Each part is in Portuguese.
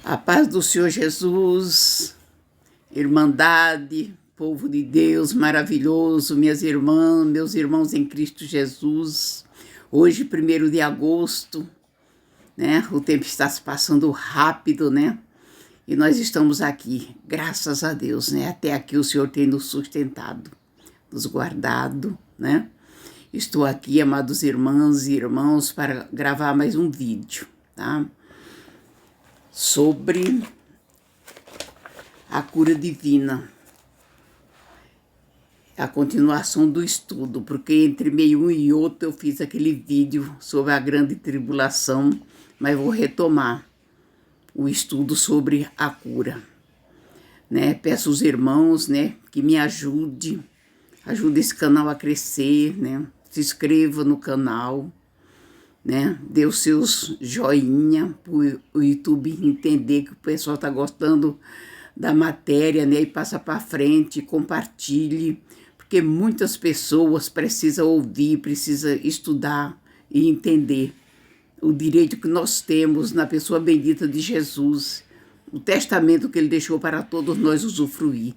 A paz do Senhor Jesus, Irmandade, povo de Deus maravilhoso, minhas irmãs, meus irmãos em Cristo Jesus. Hoje, 1º de agosto, né? O tempo está se passando rápido, né? E nós estamos aqui, graças a Deus, né? Até aqui o Senhor tem nos sustentado, nos guardado, né? Estou aqui, amados irmãs e irmãos, para gravar mais um vídeo, tá? Sobre a cura divina. A continuação do estudo, porque entre meio um e outro eu fiz aquele vídeo sobre a grande tribulação, mas vou retomar o estudo sobre a cura, né? Peço aos irmãos, né, que me ajude esse canal a crescer, né? Se inscreva no canal, né? Dê os seus joinha para o YouTube entender que o pessoal está gostando da matéria, né? E passa para frente, compartilhe, porque muitas pessoas precisam ouvir, precisam estudar e entender o direito que nós temos na pessoa bendita de Jesus, o testamento que ele deixou para todos nós usufruir.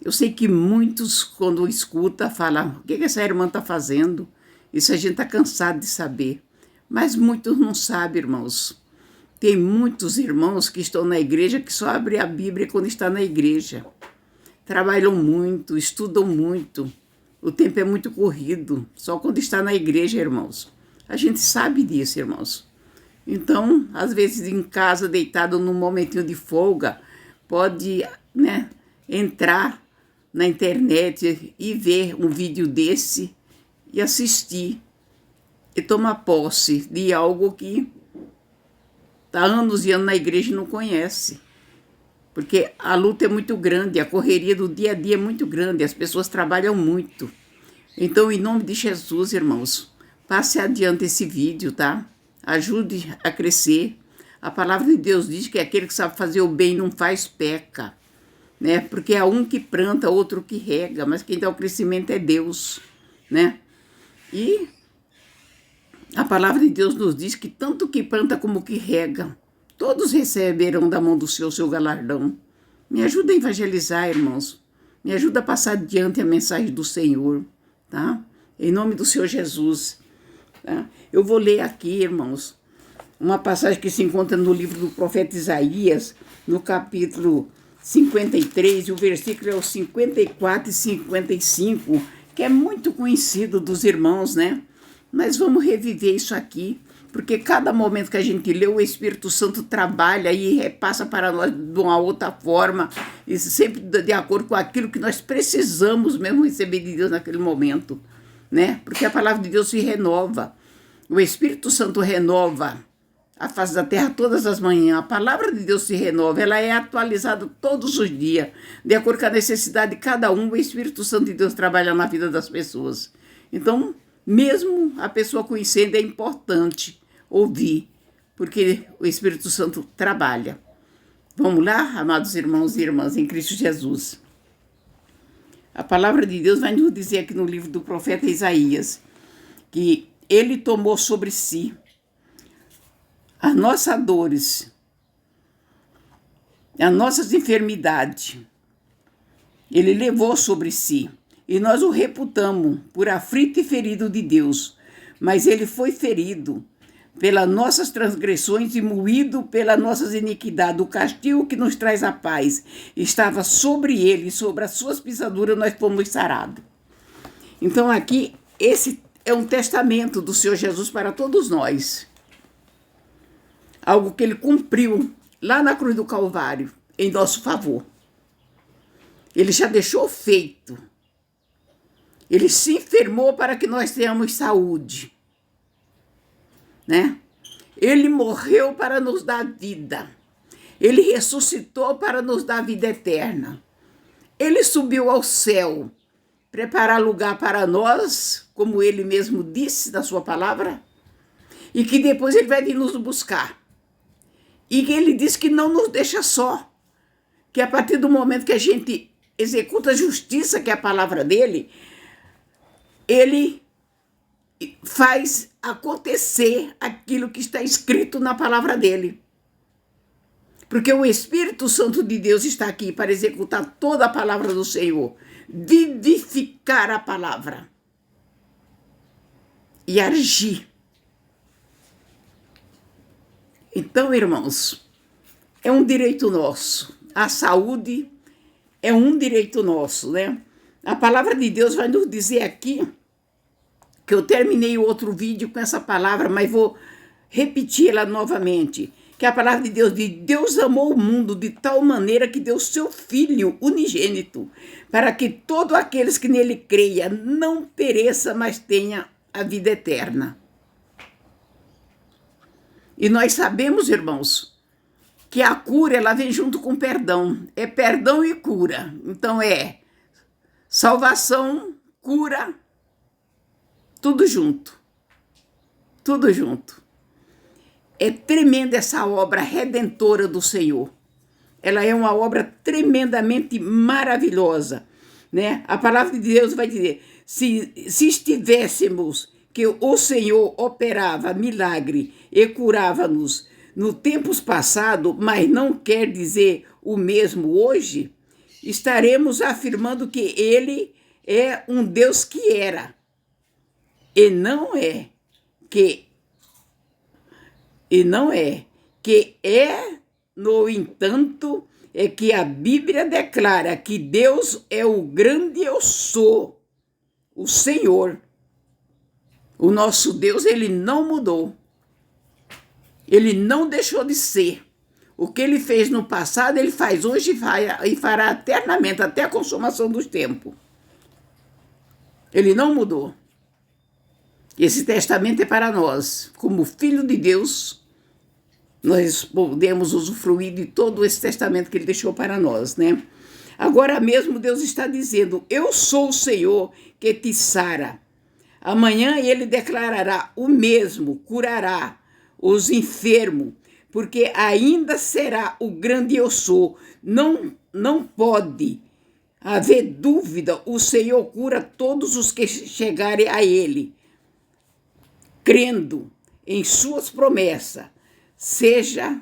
Eu sei que muitos, quando escuta, falam: o que essa irmã está fazendo? Isso a gente está cansado de saber. Mas muitos não sabem, irmãos. Tem muitos irmãos que estão na igreja que só abrem a Bíblia quando está na igreja. Trabalham muito, estudam muito. O tempo é muito corrido, só quando está na igreja, irmãos. A gente sabe disso, irmãos. Então, às vezes em casa, deitado num momentinho de folga, pode, né, entrar na internet e ver um vídeo desse e assistir e tomar posse de algo que está anos e anos na igreja e não conhece. Porque a luta é muito grande, a correria do dia a dia é muito grande, as pessoas trabalham muito. Então, em nome de Jesus, irmãos, passe adiante esse vídeo, tá? Ajude a crescer. A palavra de Deus diz que aquele que sabe fazer o bem não faz, peca, né? Porque há um que planta, outro que rega, mas quem dá o crescimento é Deus, né? E a palavra de Deus nos diz que tanto que planta como que rega, todos receberão da mão do Senhor o seu galardão. Me ajuda a evangelizar, irmãos. Me ajuda a passar adiante a mensagem do Senhor, tá? Em nome do Senhor Jesus. Tá? Eu vou ler aqui, irmãos, uma passagem que se encontra no livro do profeta Isaías, no capítulo 53, e o versículo é o 54 e 55, que é muito conhecido dos irmãos, né? Mas vamos reviver isso aqui, porque cada momento que a gente lê, o Espírito Santo trabalha e repassa para nós de uma outra forma, e sempre de acordo com aquilo que nós precisamos mesmo receber de Deus naquele momento, né? Porque a palavra de Deus se renova. O Espírito Santo renova a face da terra todas as manhãs. A palavra de Deus se renova, ela é atualizada todos os dias, de acordo com a necessidade de cada um. O Espírito Santo de Deus trabalha na vida das pessoas. Então, mesmo a pessoa conhecendo, é importante ouvir, porque o Espírito Santo trabalha. Vamos lá, amados irmãos e irmãs em Cristo Jesus. A palavra de Deus vai nos dizer aqui no livro do profeta Isaías que ele tomou sobre si as nossas dores, as nossas enfermidades. Ele levou sobre si e nós o reputamos por aflito e ferido de Deus. Mas ele foi ferido pelas nossas transgressões e moído pelas nossas iniquidades. O castigo que nos traz a paz estava sobre ele, e sobre as suas pisaduras nós fomos sarados. Então aqui, esse é um testamento do Senhor Jesus para todos nós. Algo que ele cumpriu lá na cruz do Calvário, em nosso favor. Ele já deixou feito. Ele se enfermou para que nós tenhamos saúde, né? Ele morreu para nos dar vida. Ele ressuscitou para nos dar vida eterna. Ele subiu ao céu, preparar lugar para nós, como ele mesmo disse na sua palavra, e que depois ele vai vir nos buscar. E que ele diz que não nos deixa só, que a partir do momento que a gente executa a justiça, que é a palavra dele, ele faz acontecer aquilo que está escrito na palavra dele. Porque o Espírito Santo de Deus está aqui para executar toda a palavra do Senhor, vivificar a palavra e agir. Então, irmãos, é um direito nosso. A saúde é um direito nosso, né? A palavra de Deus vai nos dizer aqui, que eu terminei o outro vídeo com essa palavra, mas vou repeti-la novamente, que a palavra de Deus diz: Deus amou o mundo de tal maneira que deu seu Filho unigênito, para que todos aqueles que nele creia não pereça, mas tenha a vida eterna. E nós sabemos, irmãos, que a cura, ela vem junto com perdão. É perdão e cura. Então é salvação, cura, tudo junto. Tudo junto. É tremenda essa obra redentora do Senhor. Ela é uma obra tremendamente maravilhosa, né? A palavra de Deus vai dizer: se estivéssemos que o Senhor operava milagre e curava-nos no tempos passados, mas não quer dizer o mesmo hoje, estaremos afirmando que Ele é um Deus que era, e não é que é, no entanto, é que a Bíblia declara que Deus é o grande eu sou, o Senhor. O nosso Deus, ele não mudou. Ele não deixou de ser. O que ele fez no passado, ele faz hoje e fará eternamente, até a consumação dos tempos. Ele não mudou. Esse testamento é para nós. Como filho de Deus, nós podemos usufruir de todo esse testamento que ele deixou para nós, né? Agora mesmo Deus está dizendo: eu sou o Senhor que te sara. Amanhã ele declarará o mesmo, curará os enfermos, porque ainda será o grande eu sou. Não pode haver dúvida, o Senhor cura todos os que chegarem a ele, crendo em suas promessas. Seja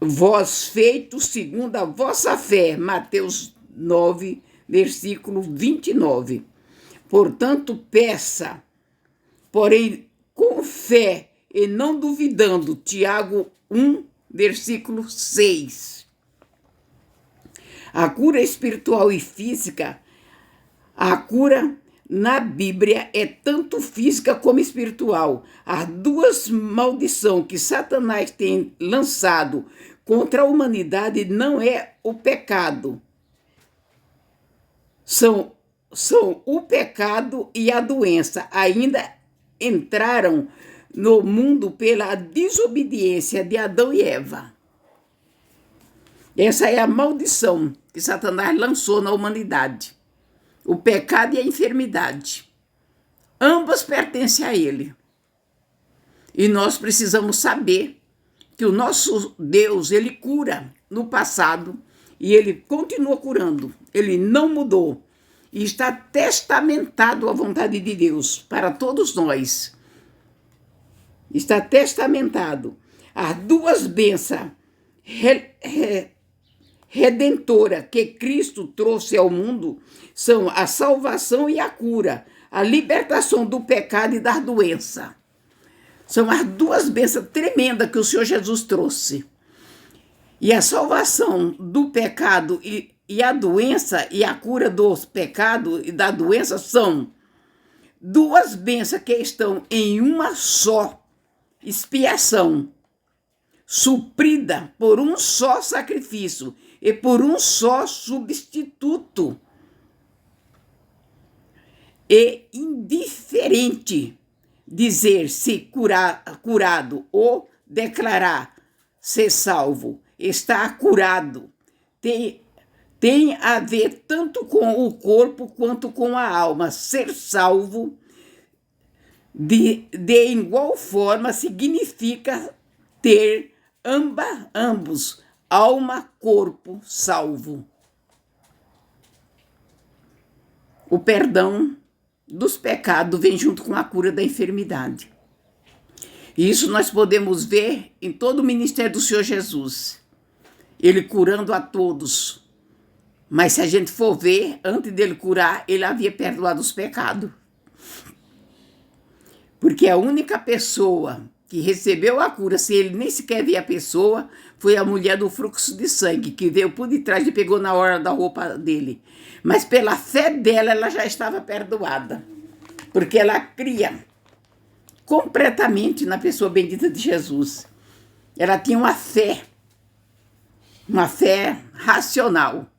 vós feito segundo a vossa fé. Mateus 9, versículo 29. Portanto, peça, porém com fé e não duvidando. Tiago 1, versículo 6. A cura espiritual e física, a cura na Bíblia é tanto física como espiritual. As duas maldições que Satanás tem lançado contra a humanidade não é o pecado. São o pecado e a doença. Ainda entraram no mundo pela desobediência de Adão e Eva. Essa é a maldição que Satanás lançou na humanidade. O pecado e a enfermidade. Ambas pertencem a ele. E nós precisamos saber que o nosso Deus, ele cura no passado e ele continua curando. Ele não mudou. E está testamentado a vontade de Deus para todos nós. Está testamentado. As duas bênçãos redentora que Cristo trouxe ao mundo são a salvação e a cura, a libertação do pecado e da doença. São as duas bênçãos tremendas que o Senhor Jesus trouxe. E a salvação do pecado e a doença e a cura dos pecados e da doença são duas bênçãos que estão em uma só expiação, suprida por um só sacrifício e por um só substituto. É indiferente dizer-se curado ou declarar ser salvo. Está curado. Tem a ver tanto com o corpo quanto com a alma. Ser salvo, de igual forma, significa ter ambos, alma, corpo, salvo. O perdão dos pecados vem junto com a cura da enfermidade. E isso nós podemos ver em todo o ministério do Senhor Jesus. ele curando a todos. Mas se a gente for ver, antes dele curar, ele havia perdoado os pecados. Porque a única pessoa que recebeu a cura, se ele nem sequer via a pessoa, foi a mulher do fluxo de sangue, que veio por detrás e pegou na hora da roupa dele. Mas pela fé dela, ela já estava perdoada. Porque ela cria completamente na pessoa bendita de Jesus. Ela tinha uma fé racional.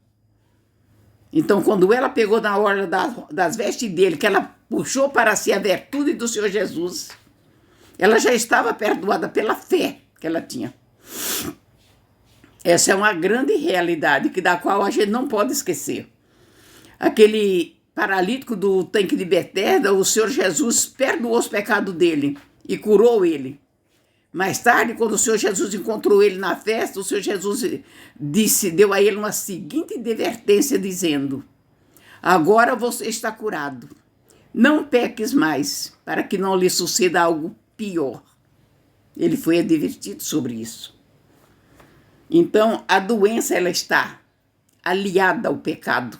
Então, quando ela pegou na hora das vestes dele, que ela puxou para si a virtude do Senhor Jesus, ela já estava perdoada pela fé que ela tinha. Essa é uma grande realidade da qual a gente não pode esquecer. Aquele paralítico do tanque de Betesda, o Senhor Jesus perdoou os pecados dele e curou ele. Mais tarde, quando o Senhor Jesus encontrou ele na festa, o Senhor Jesus deu a ele uma seguinte advertência, dizendo: agora você está curado. Não peques mais, para que não lhe suceda algo pior. Ele foi advertido sobre isso. Então, a doença, ela está aliada ao pecado.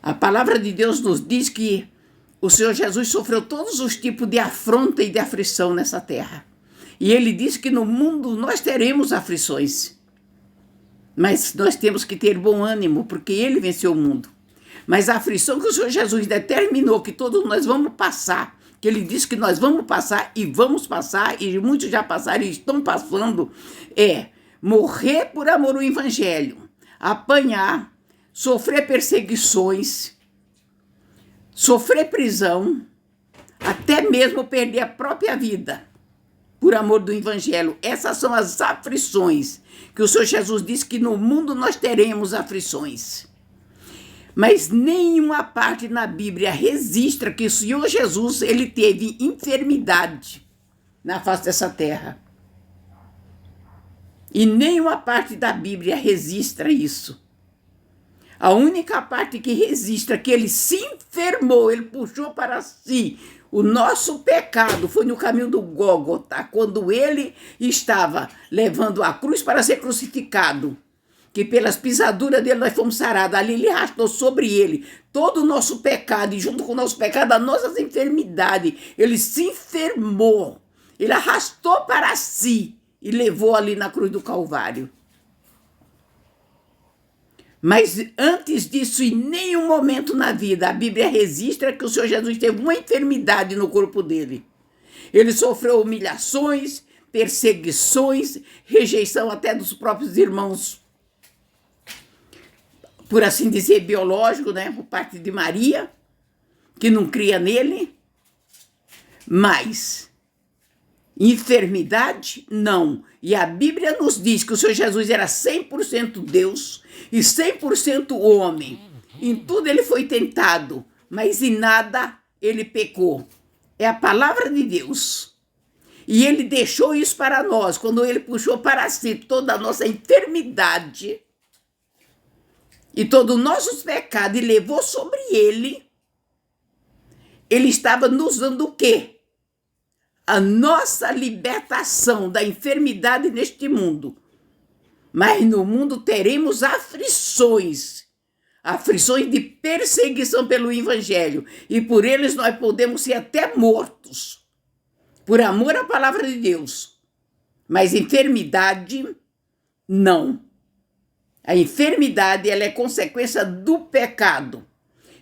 A palavra de Deus nos diz que o Senhor Jesus sofreu todos os tipos de afronta e de aflição nessa terra. E ele disse que no mundo nós teremos aflições. Mas nós temos que ter bom ânimo, porque ele venceu o mundo. Mas a aflição que o Senhor Jesus determinou que todos nós vamos passar, que ele disse que nós vamos passar, e muitos já passaram e estão passando, é morrer por amor ao evangelho, apanhar, sofrer perseguições, sofrer prisão, até mesmo perder a própria vida por amor do evangelho. Essas são as aflições que o Senhor Jesus disse que no mundo nós teremos aflições. Mas nenhuma parte na Bíblia registra que o Senhor Jesus ele teve enfermidade na face dessa terra. E nenhuma parte da Bíblia registra isso. A única parte que registra que ele se enfermou, ele puxou para si o nosso pecado, foi no caminho do Gólgota, quando ele estava levando a cruz para ser crucificado, que pelas pisaduras dele nós fomos sarados. Ali ele arrastou sobre ele todo o nosso pecado, e junto com o nosso pecado, as nossas enfermidades. Ele se enfermou, ele arrastou para si e levou ali na cruz do Calvário. Mas antes disso, em nenhum momento na vida, a Bíblia registra que o Senhor Jesus teve uma enfermidade no corpo dele. Ele sofreu humilhações, perseguições, rejeição até dos próprios irmãos, por assim dizer, biológico, né? Por parte de Maria, que não cria nele. Mas enfermidade, não. E a Bíblia nos diz que o Senhor Jesus era 100% Deus e 100% homem. Em tudo ele foi tentado, mas em nada ele pecou. É a palavra de Deus. E ele deixou isso para nós, quando ele puxou para si toda a nossa enfermidade e todos os nossos pecados e levou sobre ele. Ele estava nos dando o quê? A nossa libertação da enfermidade neste mundo. Mas no mundo teremos aflições de perseguição pelo evangelho, e por eles nós podemos ser até mortos, por amor à palavra de Deus. Mas enfermidade, não. A enfermidade, ela é consequência do pecado.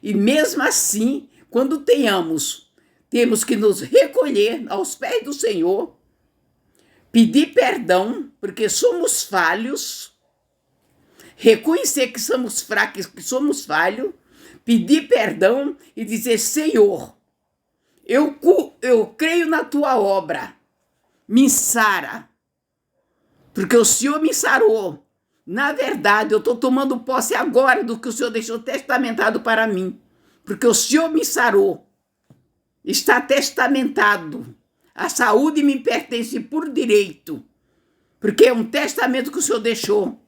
E mesmo assim, quando temos que nos recolher aos pés do Senhor, pedir perdão, porque somos falhos, reconhecer que somos fracos, que somos falhos, pedir perdão e dizer: Senhor, eu creio na tua obra, me sara, porque o Senhor me sarou. Na verdade, eu estou tomando posse agora do que o Senhor deixou testamentado para mim, porque o Senhor me sarou. Está testamentado. A saúde me pertence por direito, porque é um testamento que o Senhor deixou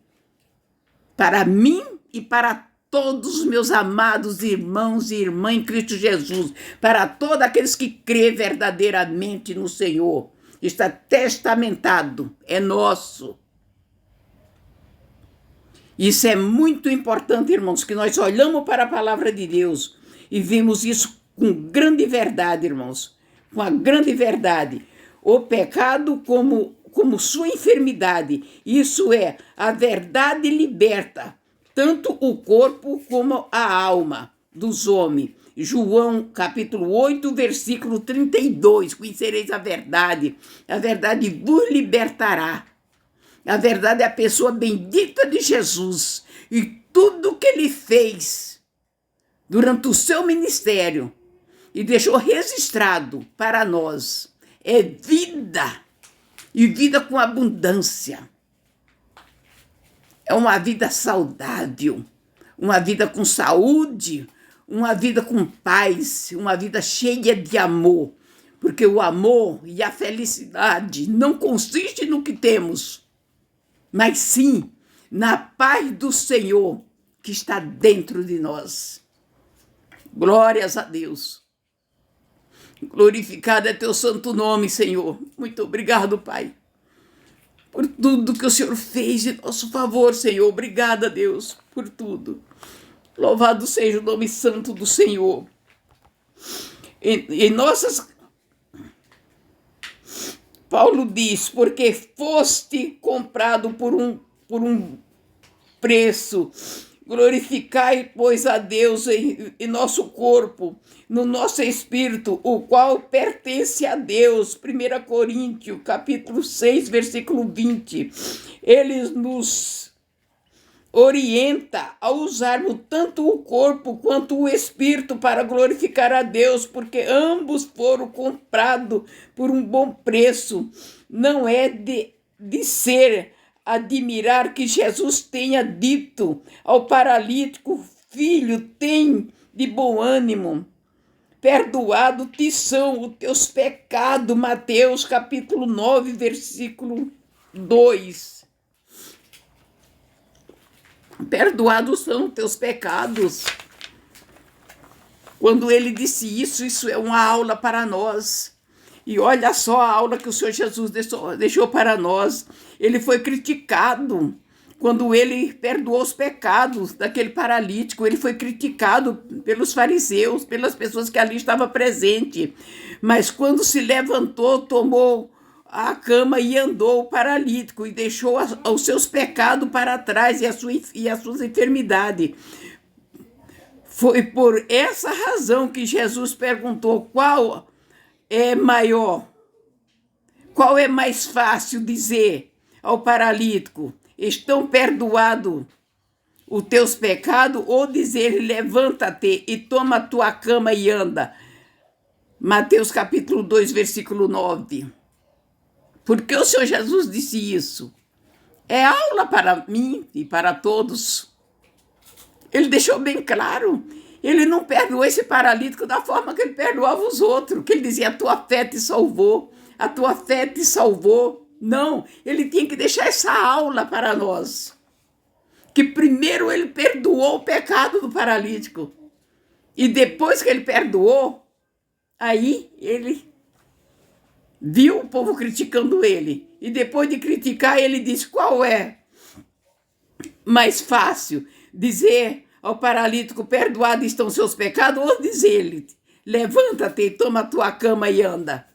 para mim e para todos os meus amados irmãos e irmãs em Cristo Jesus, para todos aqueles que crêem verdadeiramente no Senhor. Está testamentado, é nosso. Isso é muito importante, irmãos, que nós olhamos para a palavra de Deus e vemos isso com grande verdade, irmãos, com a grande verdade. O pecado como sua enfermidade, isso é, a verdade liberta tanto o corpo como a alma dos homens. João, capítulo 8, versículo 32, conhecereis a verdade vos libertará. A verdade é a pessoa bendita de Jesus e tudo que ele fez durante o seu ministério e deixou registrado para nós é vida e vida com abundância. É uma vida saudável, uma vida com saúde, uma vida com paz, uma vida cheia de amor, porque o amor e a felicidade não consiste no que temos, mas sim na paz do Senhor que está dentro de nós. Glórias a Deus. Glorificado é teu santo nome, Senhor. Muito obrigado, Pai, por tudo que o Senhor fez em nosso favor, Senhor. Obrigada, Deus, por tudo. Louvado seja o nome santo do Senhor. Paulo diz, porque foste comprado por um preço. Glorificai, pois, a Deus em nosso corpo, no nosso espírito, o qual pertence a Deus. 1 Coríntios, capítulo 6, versículo 20. Ele nos orienta a usarmos tanto o corpo quanto o espírito para glorificar a Deus, porque ambos foram comprados por um bom preço. Não é de ser admirar que Jesus tenha dito ao paralítico: filho, tem de bom ânimo, perdoado te são os teus pecados. Mateus capítulo 9, versículo 2. Perdoados são os teus pecados. Quando ele disse isso é uma aula para nós. E olha só a aula que o Senhor Jesus deixou para nós. Ele foi criticado quando ele perdoou os pecados daquele paralítico. Ele foi criticado pelos fariseus, pelas pessoas que ali estavam presentes. Mas quando se levantou, tomou a cama e andou o paralítico e deixou os seus pecados para trás e as suas enfermidades. Foi por essa razão que Jesus perguntou: qual é maior? Qual é mais fácil dizer ao paralítico: estão perdoados os teus pecados, ou dizer: levanta-te e toma a tua cama e anda? Mateus capítulo 2, versículo 9. Por que o Senhor Jesus disse isso? É aula para mim e para todos. Ele deixou bem claro. Ele não perdoou esse paralítico da forma que ele perdoava os outros, que ele dizia: a tua fé te salvou, a tua fé te salvou. Não, ele tinha que deixar essa aula para nós. Que primeiro ele perdoou o pecado do paralítico. E depois que ele perdoou, aí ele viu o povo criticando ele. E depois de criticar, ele disse: qual é mais fácil? Dizer ao paralítico: perdoados estão seus pecados, ou dizer-lhe: levanta-te e toma a tua cama e anda?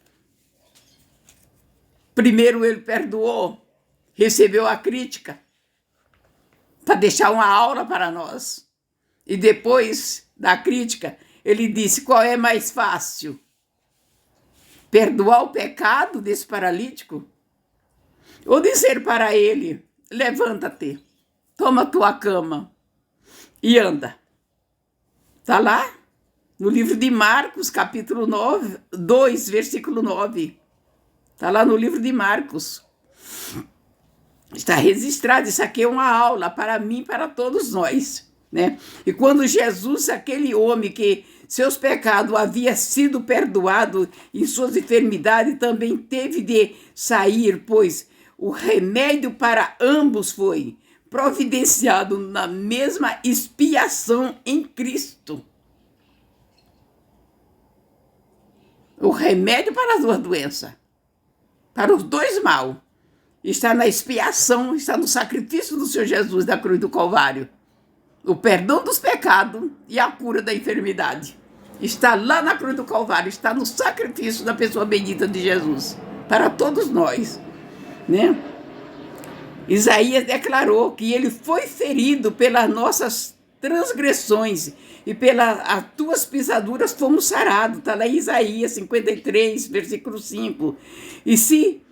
Primeiro ele perdoou, recebeu a crítica, para deixar uma aula para nós. E depois da crítica, ele disse: qual é mais fácil? Perdoar o pecado desse paralítico? Ou dizer para ele: levanta-te, toma a tua cama e anda? Está lá no livro de Marcos, capítulo 9, 2, versículo 9. Está lá no livro de Marcos. Está registrado. Isso aqui é uma aula para mim e para todos nós, né? E quando Jesus, aquele homem que seus pecados havia sido perdoado e suas enfermidades, também teve de sair, pois o remédio para ambos foi providenciado na mesma expiação em Cristo. O remédio para as duas doenças, para os dois mal. está na expiação, está no sacrifício do Senhor Jesus da cruz do Calvário. O perdão dos pecados e a cura da enfermidade. Está lá na cruz do Calvário, está no sacrifício da pessoa bendita de Jesus, para todos nós, né? Isaías declarou que ele foi ferido pelas nossas transgressões e pelas tuas pisaduras fomos sarados. Está lá em Isaías 53, versículo 5. E se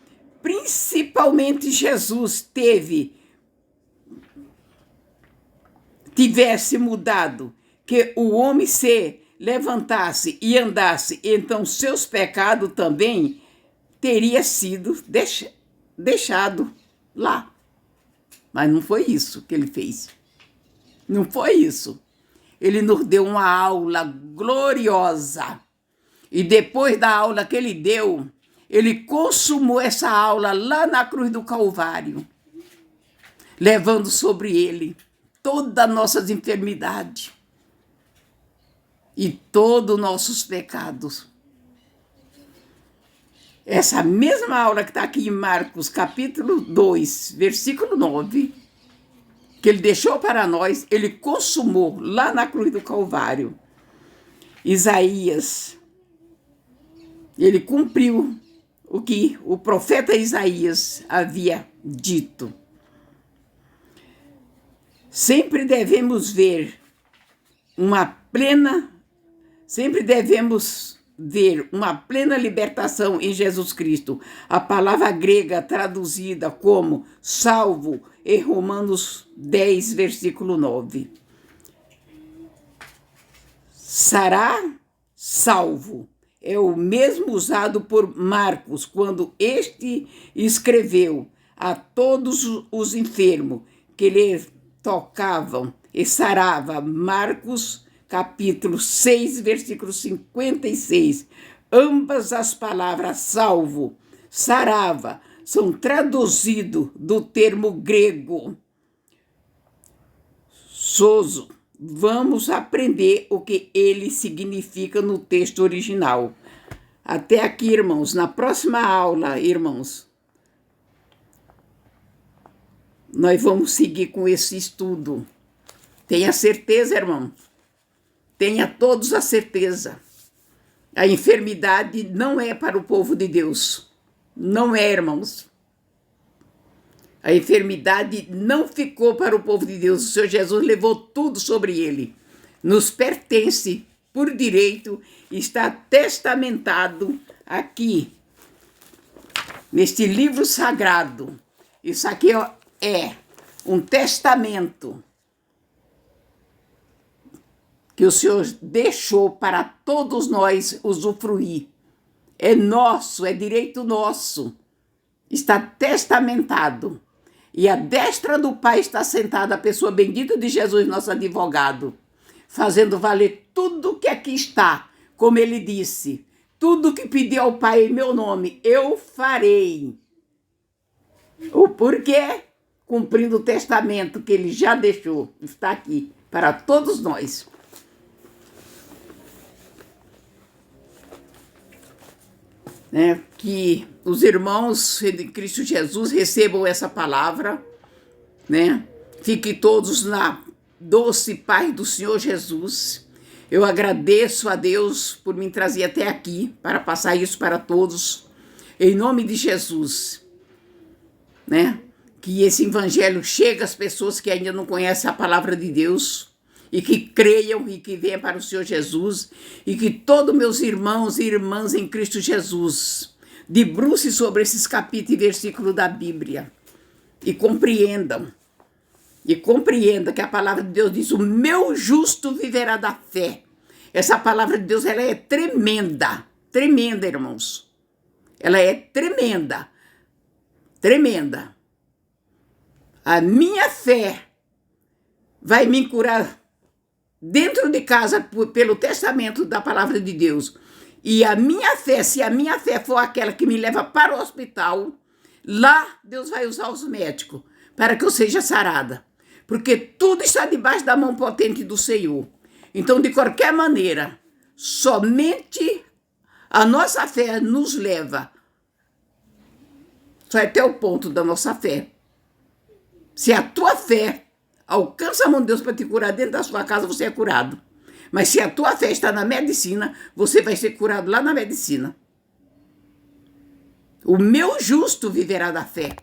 principalmente Jesus tivesse mudado, que o homem se levantasse e andasse, então seus pecados também teria sido deixado lá. Mas não foi isso que ele fez. Não foi isso. Ele nos deu uma aula gloriosa. E depois da aula que ele deu, ele consumou essa aula lá na cruz do Calvário, levando sobre ele todas as nossas enfermidades e todos os nossos pecados. Essa mesma aula que está aqui em Marcos, capítulo 2, versículo 9, que ele deixou para nós, ele consumou lá na cruz do Calvário. Isaías, ele cumpriu o que o profeta Isaías havia dito. Sempre devemos ver uma plena libertação em Jesus Cristo. A palavra grega traduzida como salvo em Romanos 10, versículo 9. Sará, salvo, é o mesmo usado por Marcos quando este escreveu a todos os enfermos que lhe tocavam e sarava. Marcos capítulo 6, versículo 56. Ambas as palavras salvo, sarava, são traduzidos do termo grego sozo. Vamos aprender o que ele significa no texto original. Até aqui, irmãos. Na próxima aula, irmãos, nós vamos seguir com esse estudo. Tenha certeza, irmão. Tenha todos a certeza. A enfermidade não é para o povo de Deus. Não é, irmãos. A enfermidade não ficou para o povo de Deus. O Senhor Jesus levou tudo sobre ele. Nos pertence por direito. Está testamentado aqui, neste livro sagrado. Isso aqui é um testamento que o Senhor deixou para todos nós usufruir. É nosso, é direito nosso. Está testamentado. E à destra do Pai está sentada a pessoa bendita de Jesus, nosso advogado, fazendo valer tudo que aqui está. Como ele disse, tudo que pedi ao Pai em meu nome, eu farei. O porquê? Cumprindo o testamento que ele já deixou. Está aqui para todos nós. Que os irmãos de Cristo Jesus recebam essa palavra, Fiquem todos na doce paz do Senhor Jesus. Eu agradeço a Deus por me trazer até aqui, para passar isso para todos, em nome de Jesus, Que esse evangelho chegue às pessoas que ainda não conhecem a palavra de Deus, e que creiam e que venham para o Senhor Jesus, e que todos meus irmãos e irmãs em Cristo Jesus debrucem sobre esses capítulos e versículos da Bíblia e compreendam que a palavra de Deus diz: o meu justo viverá da fé. Essa palavra de Deus, ela é tremenda, tremenda, irmãos. Ela é tremenda, tremenda. A minha fé vai me curar dentro de casa pelo testamento da palavra de Deus. E a minha fé, se a minha fé for aquela que me leva para o hospital, lá Deus vai usar os médicos para que eu seja sarada. Porque tudo está debaixo da mão potente do Senhor. Então, de qualquer maneira, somente a nossa fé nos leva. Só é até o ponto da nossa fé. Se a tua fé alcança a mão de Deus para te curar dentro da sua casa, você é curado. Mas se a tua fé está na medicina, você vai ser curado lá na medicina. O meu justo viverá da fé.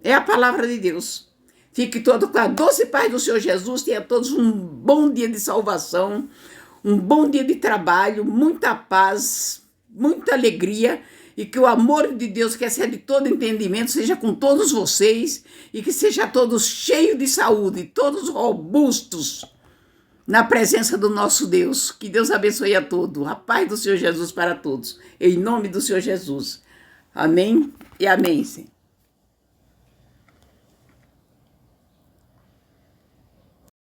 É a palavra de Deus. Fique todo com a doce paz do Senhor Jesus. Tenha todos um bom dia de salvação, um bom dia de trabalho, muita paz, muita alegria. E que o amor de Deus, que excede todo entendimento, seja com todos vocês. E que seja todos cheios de saúde, todos robustos na presença do nosso Deus. Que Deus abençoe a todos. A paz do Senhor Jesus para todos. Em nome do Senhor Jesus. Amém e amém, Senhor.